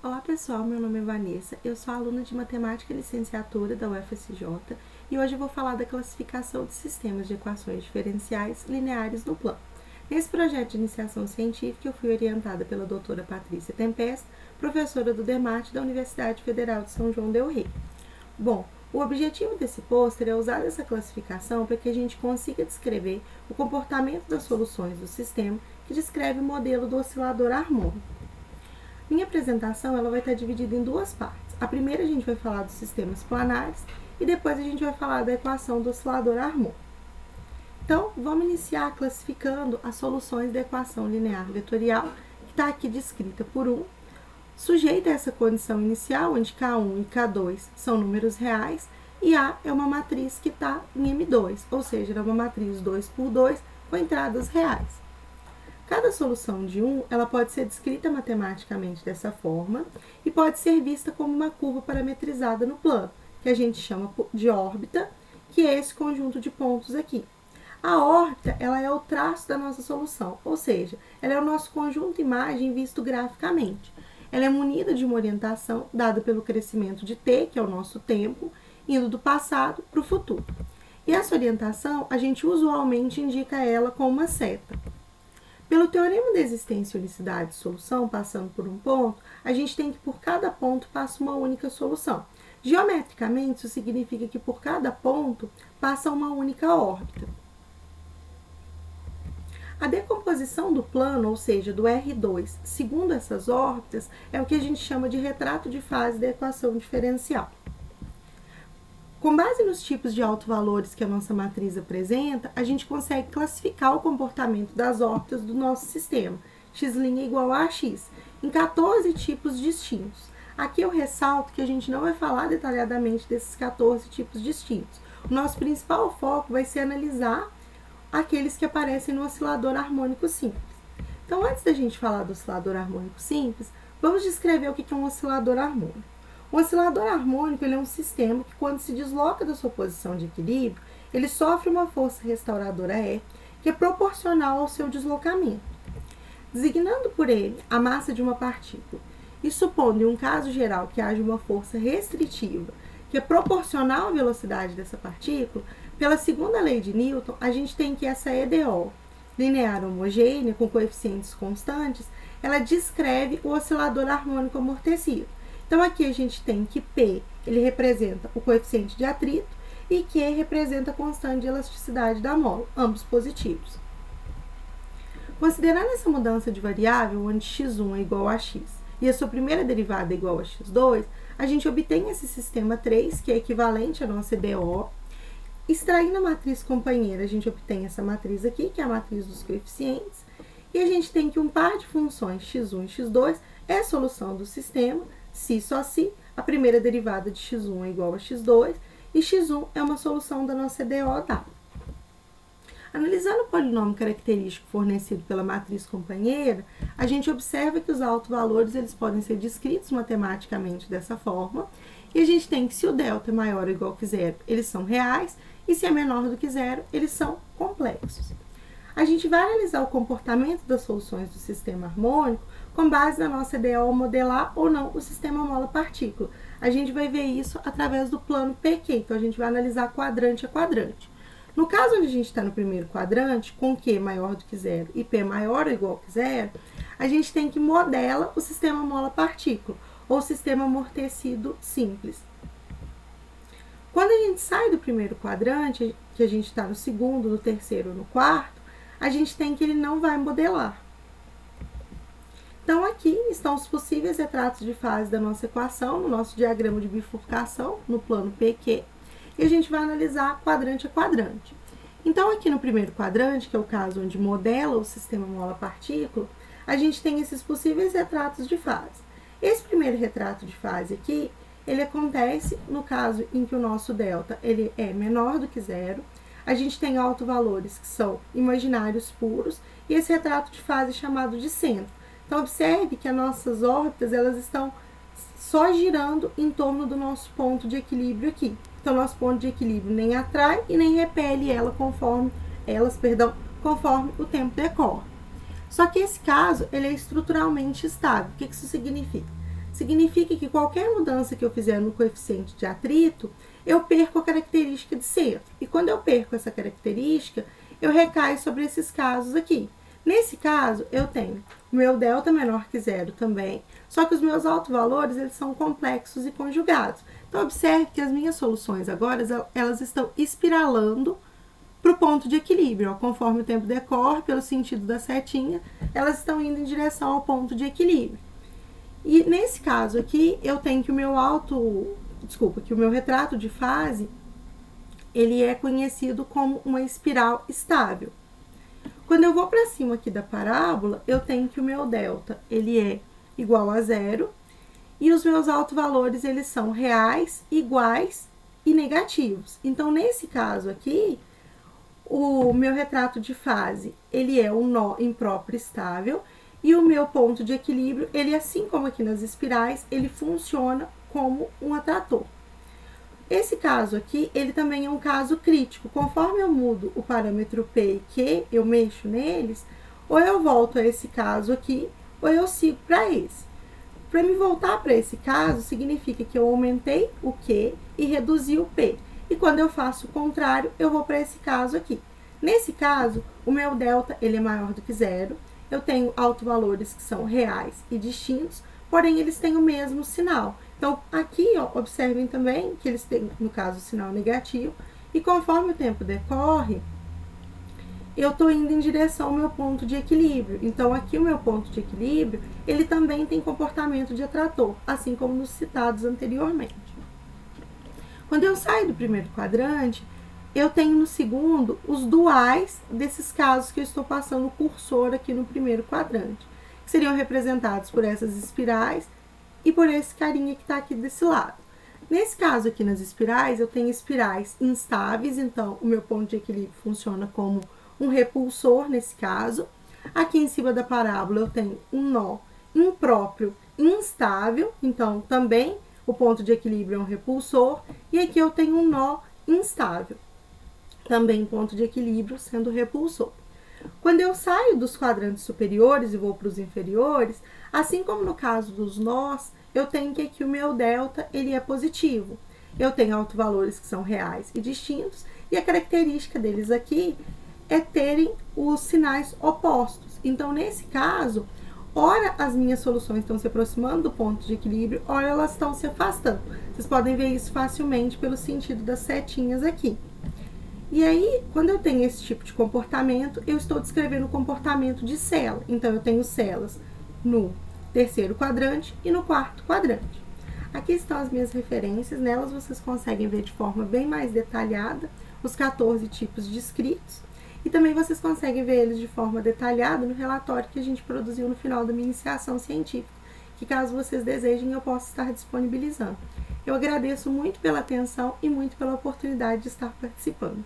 Olá pessoal, meu nome é Vanessa, eu sou aluna de Matemática e Licenciatura da UFSJ e hoje eu vou falar da classificação de sistemas de equações diferenciais lineares no plano. Nesse projeto de iniciação científica eu fui orientada pela doutora Patrícia Tempesta, professora do DEMAT da Universidade Federal de São João del Rei. Bom, o objetivo desse pôster é usar essa classificação para que a gente consiga descrever o comportamento das soluções do sistema que descreve o modelo do oscilador harmônico. Minha apresentação ela vai estar dividida em duas partes. A primeira a gente vai falar dos sistemas planares e depois a gente vai falar da equação do oscilador harmônico. Então, vamos iniciar classificando as soluções da equação linear vetorial, que está aqui descrita por 1, sujeita a essa condição inicial, onde K1 e K2 são números reais, e A é uma matriz que está em M2, ou seja, é uma matriz 2 por 2 com entradas reais. Cada solução de 1, ela pode ser descrita matematicamente dessa forma e pode ser vista como uma curva parametrizada no plano, que a gente chama de órbita, que é esse conjunto de pontos aqui. A órbita, ela é o traço da nossa solução, ou seja, ela é o nosso conjunto de imagem visto graficamente. Ela é munida de uma orientação dada pelo crescimento de t, que é o nosso tempo, indo do passado para o futuro. E essa orientação, a gente usualmente indica ela com uma seta. Pelo teorema da existência e unicidade de solução, passando por um ponto, a gente tem que por cada ponto passa uma única solução. Geometricamente, isso significa que por cada ponto passa uma única órbita. A decomposição do plano, ou seja, do R2, segundo essas órbitas, é o que a gente chama de retrato de fase da equação diferencial. Com base nos tipos de autovalores que a nossa matriz apresenta, a gente consegue classificar o comportamento das órbitas do nosso sistema, x' igual a x, em 14 tipos distintos. Aqui eu ressalto que a gente não vai falar detalhadamente desses 14 tipos distintos. O nosso principal foco vai ser analisar aqueles que aparecem no oscilador harmônico simples. Então, antes da gente falar do oscilador harmônico simples, vamos descrever o que é um oscilador harmônico. O oscilador harmônico ele é um sistema que, quando se desloca da sua posição de equilíbrio, ele sofre uma força restauradora E, que é proporcional ao seu deslocamento. Designando por ele a massa de uma partícula e supondo, em um caso geral, que haja uma força restritiva, que é proporcional à velocidade dessa partícula, pela segunda lei de Newton, a gente tem que essa EDO, linear homogênea, com coeficientes constantes, ela descreve o oscilador harmônico amortecido. Então, aqui a gente tem que P, ele representa o coeficiente de atrito, e Q representa a constante de elasticidade da mola, ambos positivos. Considerando essa mudança de variável, onde x1 é igual a x e a sua primeira derivada é igual a x2, a gente obtém esse sistema 3, que é equivalente à nossa EDO. Extraindo a matriz companheira, a gente obtém essa matriz aqui, que é a matriz dos coeficientes, e a gente tem que um par de funções x1 e x2 é a solução do sistema, se só se, a primeira derivada de x1 é igual a x2, e x1 é uma solução da nossa EDO dada. Analisando o polinômio característico fornecido pela matriz companheira, a gente observa que os autovalores eles podem ser descritos matematicamente dessa forma, e a gente tem que se o delta é maior ou igual que zero, eles são reais, e se é menor do que zero, eles são complexos. A gente vai analisar o comportamento das soluções do sistema harmônico com base na nossa ideia ao modelar ou não o sistema mola-partícula. A gente vai ver isso através do plano PQ, então a gente vai analisar quadrante a quadrante. No caso onde a gente está no primeiro quadrante, com Q maior do que zero e P maior ou igual que zero, a gente tem que modela o sistema mola-partícula, ou sistema amortecido simples. Quando a gente sai do primeiro quadrante, que a gente está no segundo, no terceiro ou no quarto, a gente tem que ele não vai modelar. Então, aqui estão os possíveis retratos de fase da nossa equação, no nosso diagrama de bifurcação, no plano PQ, e a gente vai analisar quadrante a quadrante. Então, aqui no primeiro quadrante, que é o caso onde modela o sistema mola-partícula, a gente tem esses possíveis retratos de fase. Esse primeiro retrato de fase aqui, ele acontece no caso em que o nosso delta ele é menor do que zero, a gente tem autovalores que são imaginários puros, e esse retrato de fase é chamado de centro. Então, observe que as nossas órbitas elas estão só girando em torno do nosso ponto de equilíbrio aqui. Então, nosso ponto de equilíbrio nem atrai e nem repele conforme o tempo decorre. Só que esse caso ele é estruturalmente estável. O que isso significa? significa que qualquer mudança que eu fizer no coeficiente de atrito, eu perco a característica de centro. E quando eu perco essa característica, eu recaio sobre esses casos aqui. Nesse caso, eu tenho o meu delta menor que zero também, só que os meus autovalores, eles são complexos e conjugados. Então, observe que as minhas soluções agora, elas estão espiralando para o ponto de equilíbrio. Ó, conforme o tempo decorre, pelo sentido da setinha, elas estão indo em direção ao ponto de equilíbrio. E nesse caso aqui, eu tenho que o meu retrato de fase, ele é conhecido como uma espiral estável. Quando eu vou para cima aqui da parábola, eu tenho que o meu delta, ele é igual a zero, e os meus autovalores, eles são reais, iguais e negativos. Então, nesse caso aqui, o meu retrato de fase, ele é um nó impróprio estável, e o meu ponto de equilíbrio, ele, assim como aqui nas espirais, ele funciona como um atrator. Esse caso aqui, ele também é um caso crítico. Conforme eu mudo o parâmetro P e Q, eu mexo neles, ou eu volto a esse caso aqui, ou eu sigo para esse. Para me voltar para esse caso, significa que eu aumentei o Q e reduzi o P. E quando eu faço o contrário, eu vou para esse caso aqui. Nesse caso, o meu delta, ele é maior do que zero. Eu tenho autovalores que são reais e distintos, porém eles têm o mesmo sinal. Então, aqui, ó, observem também que eles têm, no caso, o sinal negativo, e conforme o tempo decorre, eu estou indo em direção ao meu ponto de equilíbrio. Então, aqui o meu ponto de equilíbrio, ele também tem comportamento de atrator, assim como nos citados anteriormente. Quando eu saio do primeiro quadrante, eu tenho no segundo os duais desses casos que eu estou passando o cursor aqui no primeiro quadrante, que seriam representados por essas espirais e por esse carinha que está aqui desse lado. Nesse caso aqui nas espirais, eu tenho espirais instáveis, então o meu ponto de equilíbrio funciona como um repulsor nesse caso. Aqui em cima da parábola eu tenho um nó impróprio instável, então também o ponto de equilíbrio é um repulsor. E aqui eu tenho um nó instável, também ponto de equilíbrio sendo repulsor. Quando eu saio dos quadrantes superiores e vou para os inferiores, assim como no caso dos nós, eu tenho que aqui o meu delta, ele é positivo. Eu tenho autovalores que são reais e distintos, e a característica deles aqui é terem os sinais opostos. Então, nesse caso, ora as minhas soluções estão se aproximando do ponto de equilíbrio, ora elas estão se afastando. Vocês podem ver isso facilmente pelo sentido das setinhas aqui. E aí, quando eu tenho esse tipo de comportamento, eu estou descrevendo o comportamento de célula. Então, eu tenho células no terceiro quadrante e no quarto quadrante. Aqui estão as minhas referências, nelas vocês conseguem ver de forma bem mais detalhada os 14 tipos descritos. E também vocês conseguem ver eles de forma detalhada no relatório que a gente produziu no final da minha iniciação científica, que caso vocês desejem, eu posso estar disponibilizando. Eu agradeço muito pela atenção e muito pela oportunidade de estar participando.